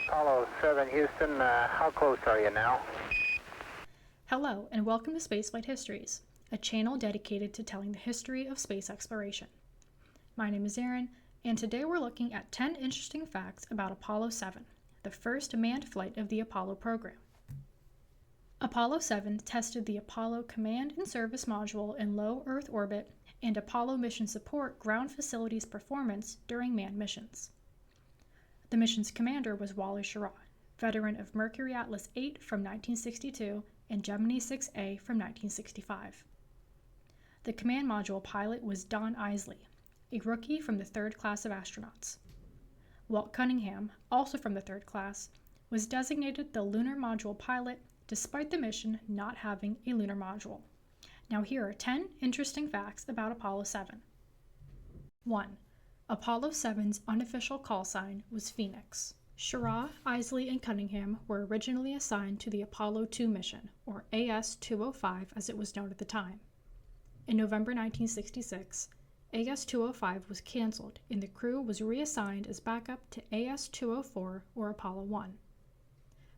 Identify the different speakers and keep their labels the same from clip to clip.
Speaker 1: Apollo 7 Houston, how close are you now?
Speaker 2: Hello, and welcome to Spaceflight Histories, a channel dedicated to telling the history of space exploration. My name is Erin, and today we're looking at 10 interesting facts about Apollo 7, the first manned flight of the Apollo program. Apollo 7 tested the Apollo Command and Service Module in low Earth orbit and Apollo Mission Support ground facilities performance during manned missions. The mission's commander was Wally Schirra, veteran of Mercury Atlas 8 from 1962 and Gemini 6A from 1965. The command module pilot was Donn, a rookie from the third class of astronauts. Walt Cunningham, also from the third class, was designated the lunar module pilot despite the mission not having a lunar module. Now here are 10 interesting facts about Apollo 7. 1. Apollo 7's unofficial call sign was Phoenix. Schirra, Isley, and Cunningham were originally assigned to the Apollo 2 mission, or AS-205 as it was known at the time. In November 1966, AS-205 was canceled and the crew was reassigned as backup to AS-204 or Apollo 1.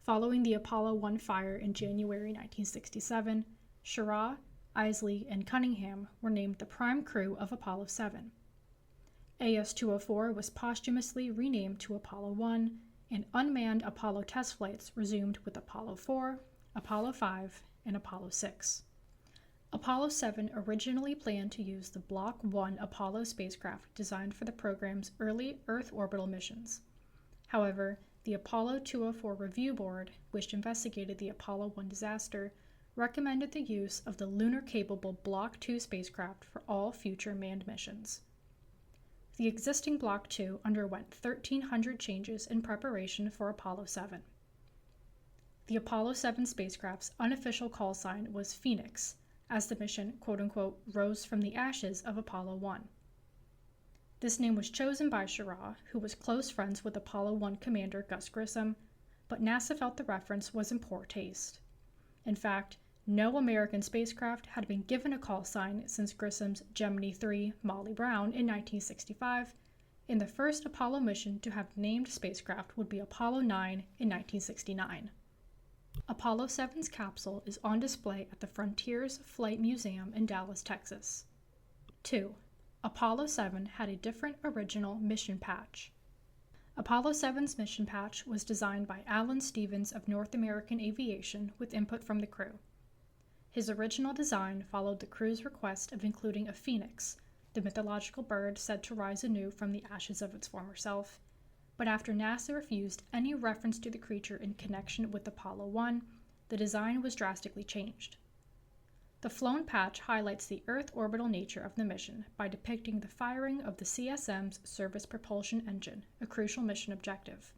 Speaker 2: Following the Apollo 1 fire in January 1967, Schirra, Isley, and Cunningham were named the prime crew of Apollo 7. AS-204 was posthumously renamed to Apollo 1, and unmanned Apollo test flights resumed with Apollo 4, Apollo 5, and Apollo 6. Apollo 7 originally planned to use the Block 1 Apollo spacecraft designed for the program's early Earth orbital missions. However, the Apollo 204 Review Board, which investigated the Apollo 1 disaster, recommended the use of the lunar-capable Block 2 spacecraft for all future manned missions. The existing Block 2 underwent 1,300 changes in preparation for Apollo 7. The Apollo 7 spacecraft's unofficial call sign was Phoenix, as the mission, quote-unquote, rose from the ashes of Apollo 1. This name was chosen by Schirra, who was close friends with Apollo 1 commander Gus Grissom, but NASA felt the reference was in poor taste. In fact, no American spacecraft had been given a call sign since Grissom's Gemini 3 Molly Brown in 1965, and the first Apollo mission to have named spacecraft would be Apollo 9 in 1969. Apollo 7's capsule is on display at the Frontiers Flight Museum in Dallas, Texas. 2. Apollo 7 had a different original mission patch. Apollo 7's mission patch was designed by Alan Stevens of North American Aviation with input from the crew. His original design followed the crew's request of including a phoenix, the mythological bird said to rise anew from the ashes of its former self, but after NASA refused any reference to the creature in connection with Apollo 1, the design was drastically changed. The flown patch highlights the Earth orbital nature of the mission by depicting the firing of the CSM's Service Propulsion Engine, a crucial mission objective.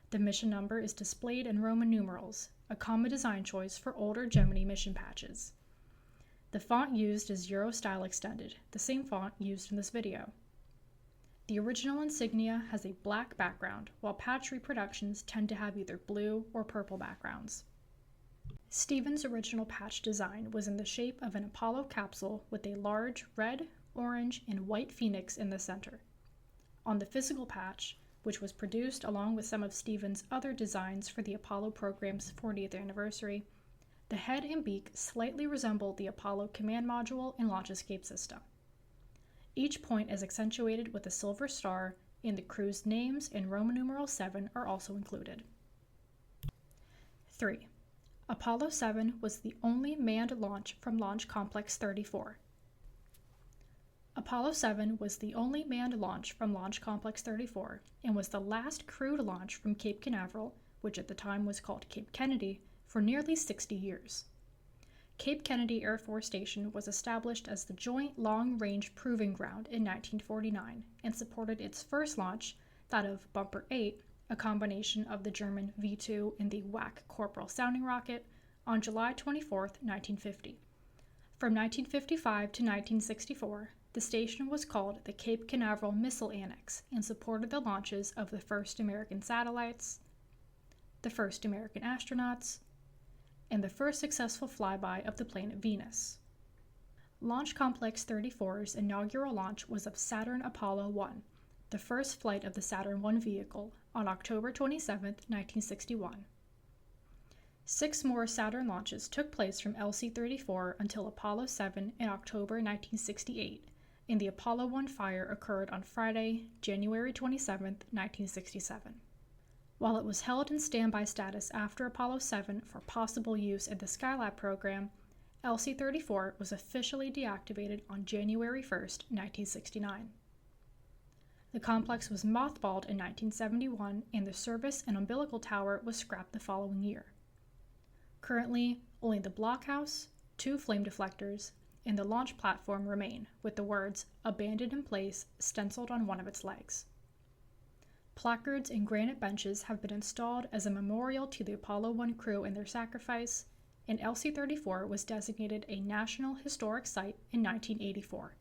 Speaker 2: The mission number is displayed in Roman numerals, a common design choice for older Gemini mission patches. The font used is Euro Style Extended, the same font used in this video. The original insignia has a black background, while patch reproductions tend to have either blue or purple backgrounds. Stevens' original patch design was in the shape of an Apollo capsule with a large red, orange, and white phoenix in the center. On the physical patch, which was produced along with some of Stevens' other designs for the Apollo program's 40th anniversary, the head and beak slightly resemble the Apollo command module and launch escape system. Each point is accentuated with a silver star, and the crew's names and Roman numeral 7 are also included. 3. Apollo 7 was the only manned launch from Launch Complex 34. Apollo 7 was the only manned launch from Launch Complex 34 and was the last crewed launch from Cape Canaveral, which at the time was called Cape Kennedy, for nearly 60 years. Cape Kennedy Air Force Station was established as the Joint Long-Range Proving Ground in 1949 and supported its first launch, that of Bumper 8, a combination of the German V-2 and the WAC Corporal sounding rocket, on July 24, 1950. From 1955 to 1964, the station was called the Cape Canaveral Missile Annex and supported the launches of the first American satellites, the first American astronauts, and the first successful flyby of the planet Venus. Launch Complex 34's inaugural launch was of Saturn Apollo 1, the first flight of the Saturn I vehicle, on October 27, 1961. 6 more Saturn launches took place from LC-34 until Apollo 7 in October 1968, and the Apollo 1 fire occurred on Friday, January 27, 1967. While it was held in standby status after Apollo 7 for possible use in the Skylab program, LC-34 was officially deactivated on January 1, 1969. The complex was mothballed in 1971, and the service and umbilical tower was scrapped the following year. Currently, only the blockhouse, 2 flame deflectors, and the launch platform remain, with the words "Abandoned in Place" stenciled on one of its legs. Placards and granite benches have been installed as a memorial to the Apollo 1 crew and their sacrifice, and LC-34 was designated a National Historic Site in 1984.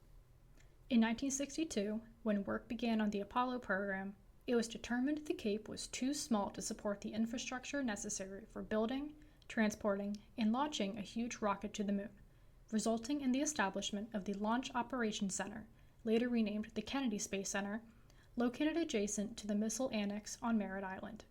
Speaker 2: In 1962, when work began on the Apollo program, it was determined the Cape was too small to support the infrastructure necessary for building, transporting, and launching a huge rocket to the moon, resulting in the establishment of the Launch Operations Center, later renamed the Kennedy Space Center, located adjacent to the Missile Annex on Merritt Island.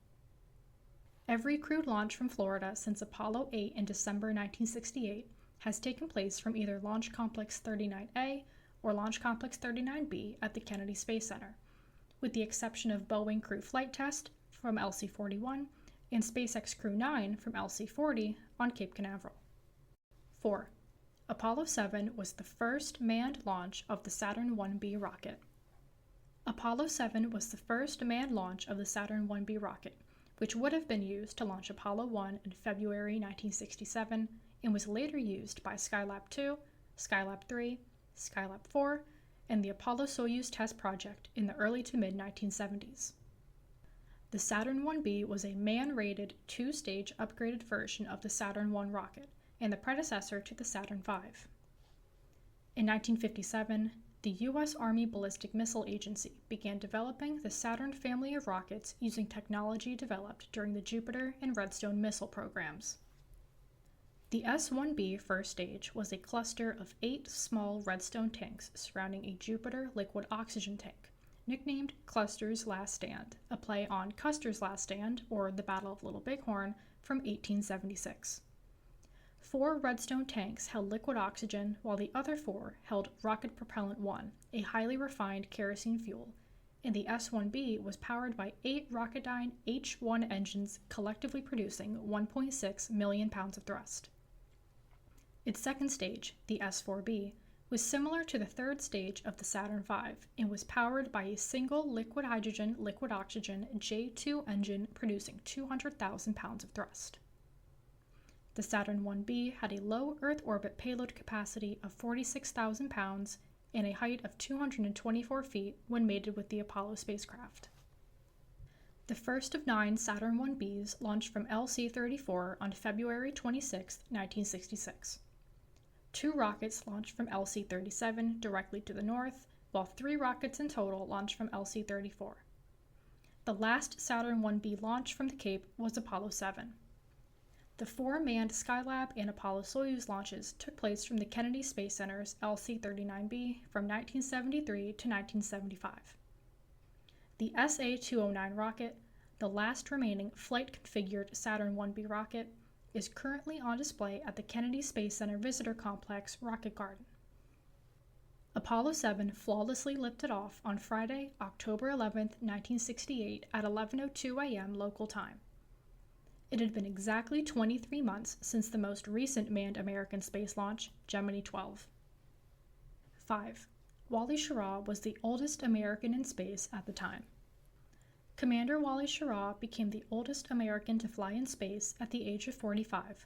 Speaker 2: Every crewed launch from Florida since Apollo 8 in December 1968 has taken place from either Launch Complex 39A or Launch Complex 39B at the Kennedy Space Center, with the exception of Boeing Crew Flight Test from LC-41 and SpaceX Crew 9 from LC-40 on Cape Canaveral. 4. Apollo 7 was the first manned launch of the Saturn IB rocket. Apollo 7 was the first manned launch of the Saturn IB rocket, which would have been used to launch Apollo 1 in February 1967 and was later used by Skylab 2, Skylab 3, Skylab 4, and the Apollo-Soyuz test project in the early to mid-1970s. The Saturn IB was a man-rated 2-stage upgraded version of the Saturn I rocket and the predecessor to the Saturn V. In 1957, the U.S. Army Ballistic Missile Agency began developing the Saturn family of rockets using technology developed during the Jupiter and Redstone missile programs. The S-1B first stage was a cluster of 8 small Redstone tanks surrounding a Jupiter liquid oxygen tank, nicknamed Custer's Last Stand, a play on Custer's Last Stand, or the Battle of Little Bighorn, from 1876. 4 Redstone tanks held liquid oxygen, while the other 4 held rocket propellant 1, a highly refined kerosene fuel, and the S-1B was powered by 8 Rocketdyne H-1 engines collectively producing 1.6 million pounds of thrust. Its second stage, the S-4B, was similar to the third stage of the Saturn V and was powered by a single liquid hydrogen liquid oxygen J2 engine producing 200,000 pounds of thrust. The Saturn IB had a low Earth orbit payload capacity of 46,000 pounds and a height of 224 feet when mated with the Apollo spacecraft. The first of 9 Saturn IBs launched from LC-34 on February 26, 1966. 2 rockets launched from LC-37 directly to the north, while 3 rockets in total launched from LC-34. The last Saturn IB launch from the Cape was Apollo 7. The 4 manned Skylab and Apollo-Soyuz launches took place from the Kennedy Space Center's LC-39B from 1973 to 1975. The SA-209 rocket, the last remaining flight-configured Saturn IB rocket, is currently on display at the Kennedy Space Center Visitor Complex Rocket Garden. Apollo 7 flawlessly lifted off on Friday, October 11, 1968 at 11:02 a.m. local time. It had been exactly 23 months since the most recent manned American space launch, Gemini 12. 5. Wally Schirra was the oldest American in space at the time. Commander Wally Schirra became the oldest American to fly in space at the age of 45,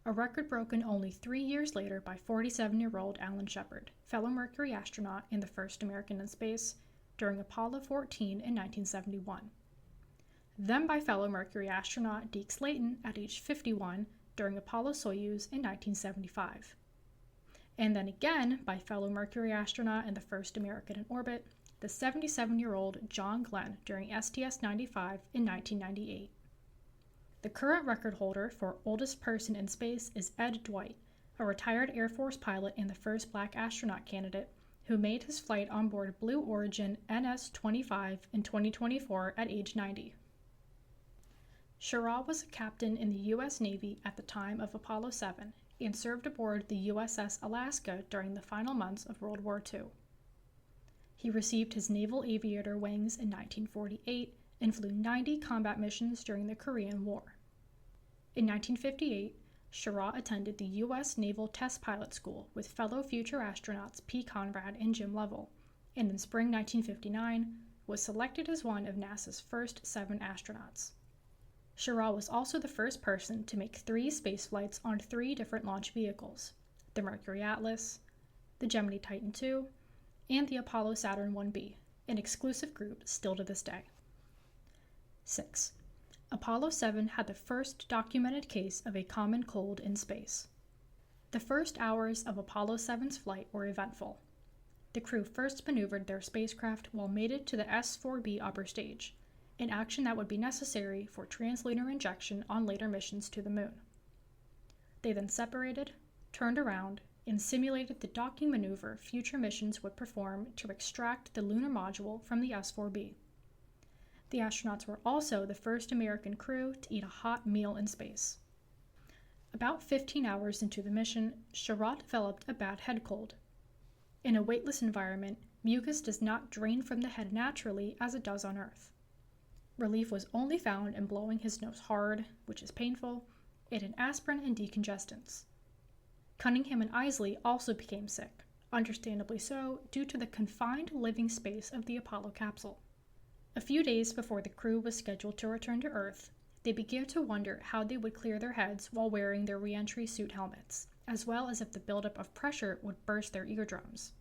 Speaker 2: a record broken only 3 years later by 47-year-old Alan Shepard, fellow Mercury astronaut and the first American in space, during Apollo 14 in 1971. Then by fellow Mercury astronaut Deke Slayton at age 51 during Apollo-Soyuz in 1975. And then again by fellow Mercury astronaut and the first American in orbit, the 77-year-old John Glenn during STS-95 in 1998. The current record holder for oldest person in space is Ed Dwight, a retired Air Force pilot and the first black astronaut candidate, who made his flight on board Blue Origin NS-25 in 2024 at age 90. Schirra was a captain in the U.S. Navy at the time of Apollo 7 and served aboard the USS Alaska during the final months of World War II. He received his Naval Aviator wings in 1948 and flew 90 combat missions during the Korean War. In 1958, Schirra attended the U.S. Naval Test Pilot School with fellow future astronauts P. Conrad and Jim Lovell, and in spring 1959 was selected as one of NASA's first 7 astronauts. Schirra was also the first person to make 3 spaceflights on 3 different launch vehicles, the Mercury Atlas, the Gemini Titan II, and the Apollo Saturn 1B, an exclusive group still to this day. 6. Apollo 7 had the first documented case of a common cold in space. The first hours of Apollo 7's flight were eventful. The crew first maneuvered their spacecraft while mated to the S-4B upper stage, an action that would be necessary for translunar injection on later missions to the moon. They then separated, turned around, and simulated the docking maneuver future missions would perform to extract the lunar module from the S-4B. The astronauts were also the first American crew to eat a hot meal in space. About 15 hours into the mission, Schirra developed a bad head cold. In a weightless environment, mucus does not drain from the head naturally as it does on Earth. Relief was only found in blowing his nose hard, which is painful, and in aspirin and decongestants. Cunningham and Isley also became sick, understandably so due to the confined living space of the Apollo capsule. A few days before the crew was scheduled to return to Earth, they began to wonder how they would clear their heads while wearing their re-entry suit helmets, as well as if the buildup of pressure would burst their eardrums.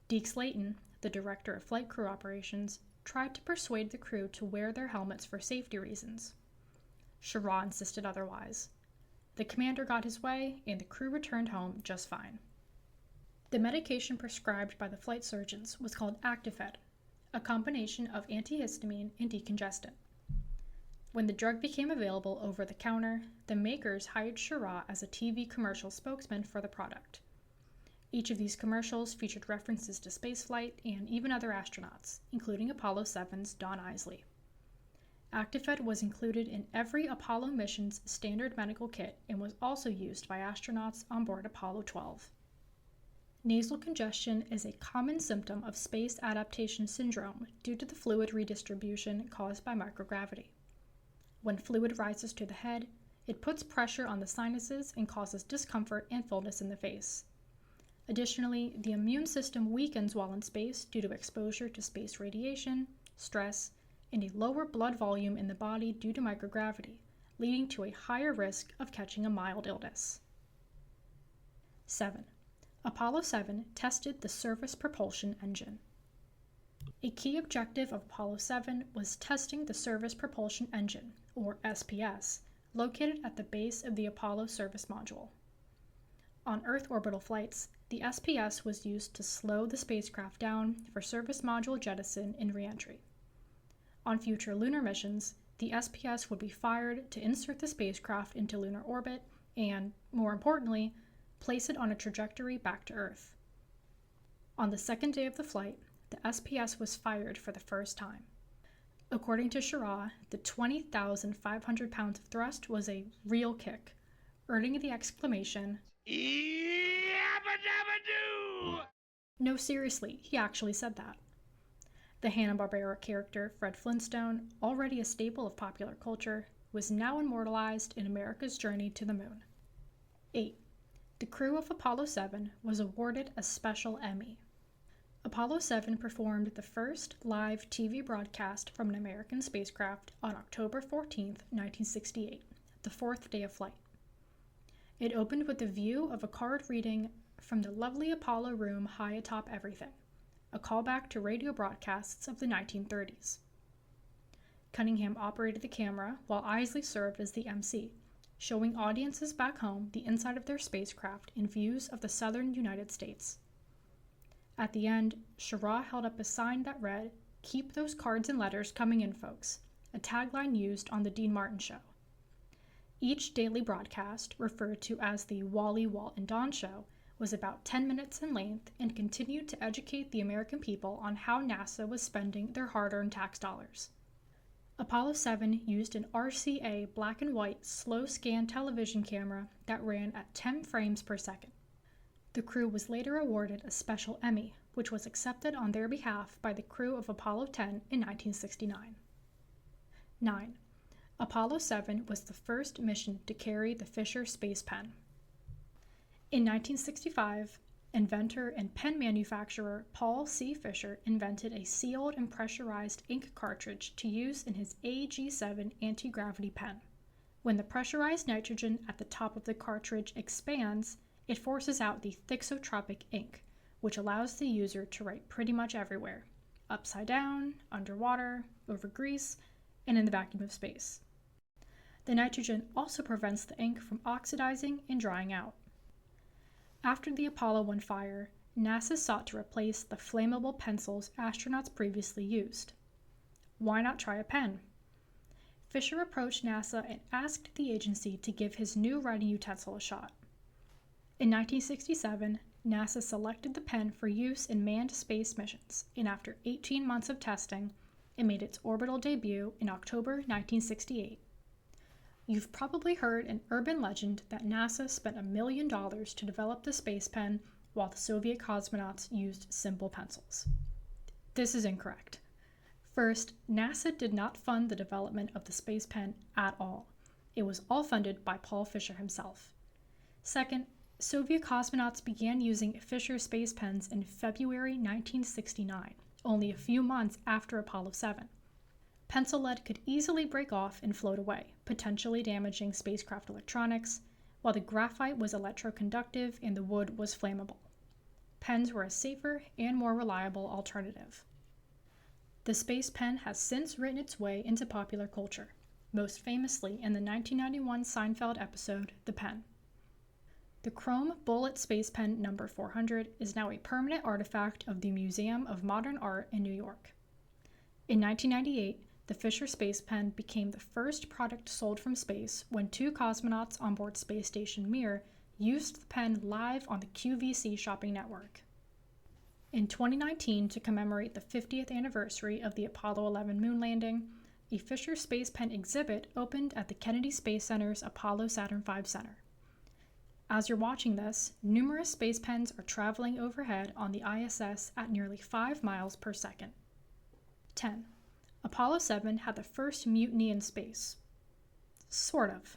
Speaker 2: Deke Slayton, the director of flight crew operations, tried to persuade the crew to wear their helmets for safety reasons. Schirra insisted otherwise. The commander got his way, and the crew returned home just fine. The medication prescribed by the flight surgeons was called Actifed, a combination of antihistamine and decongestant. When the drug became available over the counter, the makers hired Schirra as a TV commercial spokesman for the product. Each of these commercials featured references to spaceflight and even other astronauts, including Apollo 7's Donn Isley. Actifed was included in every Apollo mission's standard medical kit and was also used by astronauts on board Apollo 12. Nasal congestion is a common symptom of space adaptation syndrome due to the fluid redistribution caused by microgravity. When fluid rises to the head, it puts pressure on the sinuses and causes discomfort and fullness in the face. Additionally, the immune system weakens while in space due to exposure to space radiation, stress, and a lower blood volume in the body due to microgravity, leading to a higher risk of catching a mild illness. 7. Apollo 7 tested the Service Propulsion Engine. A key objective of Apollo 7 was testing the Service Propulsion Engine, or SPS, located at the base of the Apollo service module. On Earth orbital flights, the SPS was used to slow the spacecraft down for service module jettison and reentry. On future lunar missions, the SPS would be fired to insert the spacecraft into lunar orbit and, more importantly, place it on a trajectory back to Earth. On the second day of the flight, the SPS was fired for the first time. According to Schirra, the 20,500 pounds of thrust was a real kick, earning the exclamation, "Yabadabado!" No, seriously, he actually said that. The Hanna-Barbera character Fred Flintstone, already a staple of popular culture, was now immortalized in America's journey to the moon. 8. The crew of Apollo 7 was awarded a special Emmy. Apollo 7 performed the first live TV broadcast from an American spacecraft on October 14, 1968, the 4th day of flight. It opened with a view of a card reading, "From the lovely Apollo room high atop everything," a callback to radio broadcasts of the 1930s. Cunningham operated the camera while Isley served as the MC, showing audiences back home the inside of their spacecraft and views of the southern United States. At the end, Schirra held up a sign that read, "Keep those cards and letters coming in, folks," a tagline used on The Dean Martin Show. Each daily broadcast, referred to as the Wally, Walt, and Donn Show, was about 10 minutes in length and continued to educate the American people on how NASA was spending their hard-earned tax dollars. Apollo 7 used an RCA black and white slow scan television camera that ran at 10 frames per second. The crew was later awarded a special Emmy, which was accepted on their behalf by the crew of Apollo 10 in 1969. 9. Apollo 7 was the first mission to carry the Fisher space pen. In 1965, inventor and pen manufacturer Paul C. Fisher invented a sealed and pressurized ink cartridge to use in his AG7 anti-gravity pen. When the pressurized nitrogen at the top of the cartridge expands, it forces out the thixotropic ink, which allows the user to write pretty much everywhere, upside down, underwater, over grease, and in the vacuum of space. The nitrogen also prevents the ink from oxidizing and drying out. After the Apollo 1 fire, NASA sought to replace the flammable pencils astronauts previously used. Why not try a pen? Fisher approached NASA and asked the agency to give his new writing utensil a shot. In 1967, NASA selected the pen for use in manned space missions, and after 18 months of testing, it made its orbital debut in October 1968. You've probably heard an urban legend that NASA spent $1 million to develop the space pen while the Soviet cosmonauts used simple pencils. This is incorrect. First, NASA did not fund the development of the space pen at all. It was all funded by Paul Fisher himself. Second, Soviet cosmonauts began using Fisher space pens in February 1969, only a few months after Apollo 7. Pencil lead could easily break off and float away, potentially damaging spacecraft electronics, while the graphite was electroconductive and the wood was flammable. Pens were a safer and more reliable alternative. The space pen has since written its way into popular culture, most famously in the 1991 Seinfeld episode, The Pen. The chrome bullet space pen number 400 is now a permanent artifact of the Museum of Modern Art in New York. In 1998, the Fisher space pen became the first product sold from space when 2 cosmonauts on board Space Station Mir used the pen live on the QVC shopping network. In 2019, to commemorate the 50th anniversary of the Apollo 11 moon landing, a Fisher space pen exhibit opened at the Kennedy Space Center's Apollo Saturn V Center. As you're watching this, numerous space pens are traveling overhead on the ISS at nearly 5 miles per second. 10. Apollo 7 had the first mutiny in space. Sort of.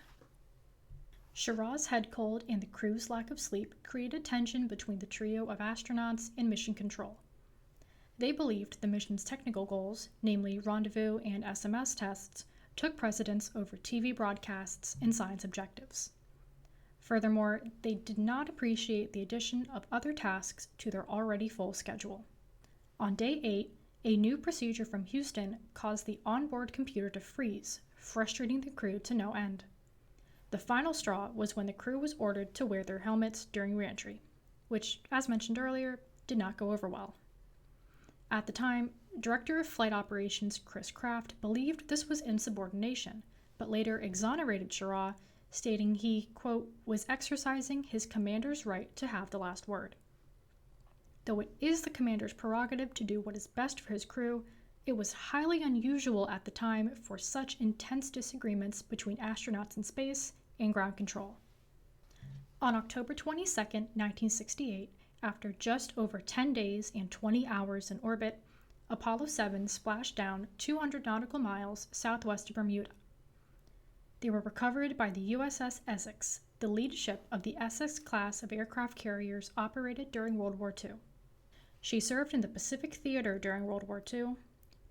Speaker 2: Schirra's head cold and the crew's lack of sleep created tension between the trio of astronauts and mission control. They believed the mission's technical goals, namely rendezvous and SMS tests, took precedence over TV broadcasts and science objectives. Furthermore, they did not appreciate the addition of other tasks to their already full schedule. On day 8, a new procedure from Houston caused the onboard computer to freeze, frustrating the crew to no end. The final straw was when the crew was ordered to wear their helmets during reentry, which, as mentioned earlier, did not go over well. At the time, Director of Flight Operations Chris Kraft believed this was insubordination, but later exonerated Schirra, stating he, quote, was exercising his commander's right to have the last word. Though it is the commander's prerogative to do what is best for his crew, it was highly unusual at the time for such intense disagreements between astronauts in space and ground control. On October 22, 1968, after just over 10 days and 20 hours in orbit, Apollo 7 splashed down 200 nautical miles southwest of Bermuda. They were recovered by the USS Essex, the lead ship of the Essex class of aircraft carriers operated during World War II. She served in the Pacific Theater during World War II,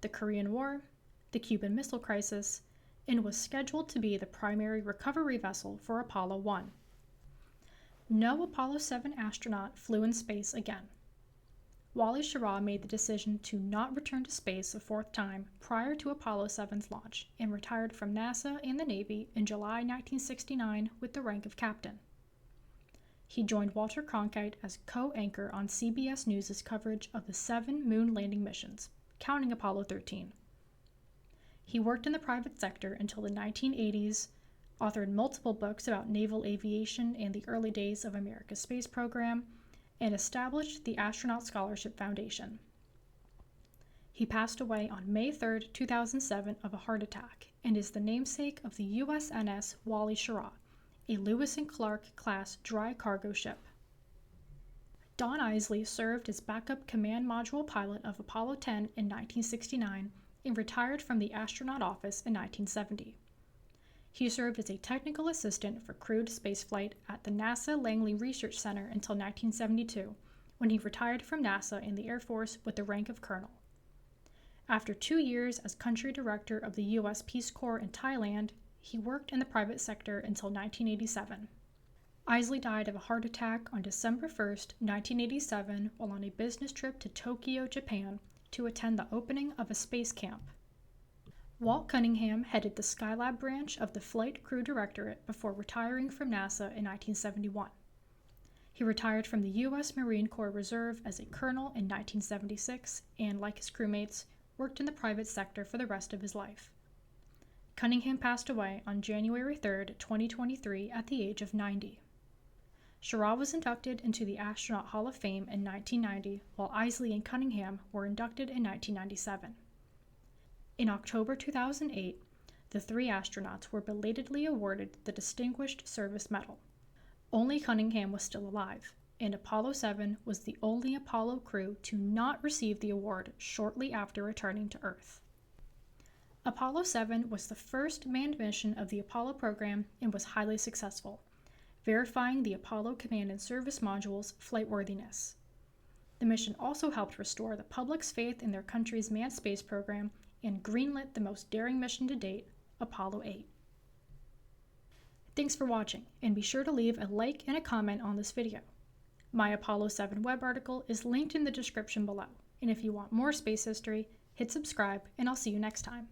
Speaker 2: the Korean War, the Cuban Missile Crisis, and was scheduled to be the primary recovery vessel for Apollo 1. No Apollo 7 astronaut flew in space again. Wally Schirra made the decision to not return to space a 4th time prior to Apollo 7's launch and retired from NASA and the Navy in July 1969 with the rank of captain. He joined Walter Cronkite as co-anchor on CBS News' coverage of the 7 moon landing missions, counting Apollo 13. He worked in the private sector until the 1980s, authored multiple books about naval aviation and the early days of America's space program, and established the Astronaut Scholarship Foundation. He passed away on May 3, 2007 of a heart attack and is the namesake of the USNS Wally Schirra, a Lewis and Clark class dry cargo ship. Donn Isley served as backup command module pilot of Apollo 10 in 1969 and retired from the astronaut office in 1970. He served as a technical assistant for crewed spaceflight at the NASA Langley Research Center until 1972, when he retired from NASA in the Air Force with the rank of colonel. After 2 years as country director of the U.S. Peace Corps in Thailand, he worked in the private sector until 1987. Isley died of a heart attack on December 1, 1987, while on a business trip to Tokyo, Japan, to attend the opening of a space camp. Walt Cunningham headed the Skylab branch of the Flight Crew Directorate before retiring from NASA in 1971. He retired from the U.S. Marine Corps Reserve as a colonel in 1976 and, like his crewmates, worked in the private sector for the rest of his life. Cunningham passed away on January 3, 2023 at the age of 90. Schirra was inducted into the Astronaut Hall of Fame in 1990, while Isley and Cunningham were inducted in 1997. In October 2008, the 3 astronauts were belatedly awarded the Distinguished Service Medal. Only Cunningham was still alive, and Apollo 7 was the only Apollo crew to not receive the award shortly after returning to Earth. Apollo 7 was the first manned mission of the Apollo program and was highly successful, verifying the Apollo Command and Service Module's flightworthiness. The mission also helped restore the public's faith in their country's manned space program and greenlit the most daring mission to date, Apollo 8. Thanks for watching, and be sure to leave a like and a comment on this video. My Apollo 7 web article is linked in the description below, and if you want more space history, hit subscribe, and I'll see you next time.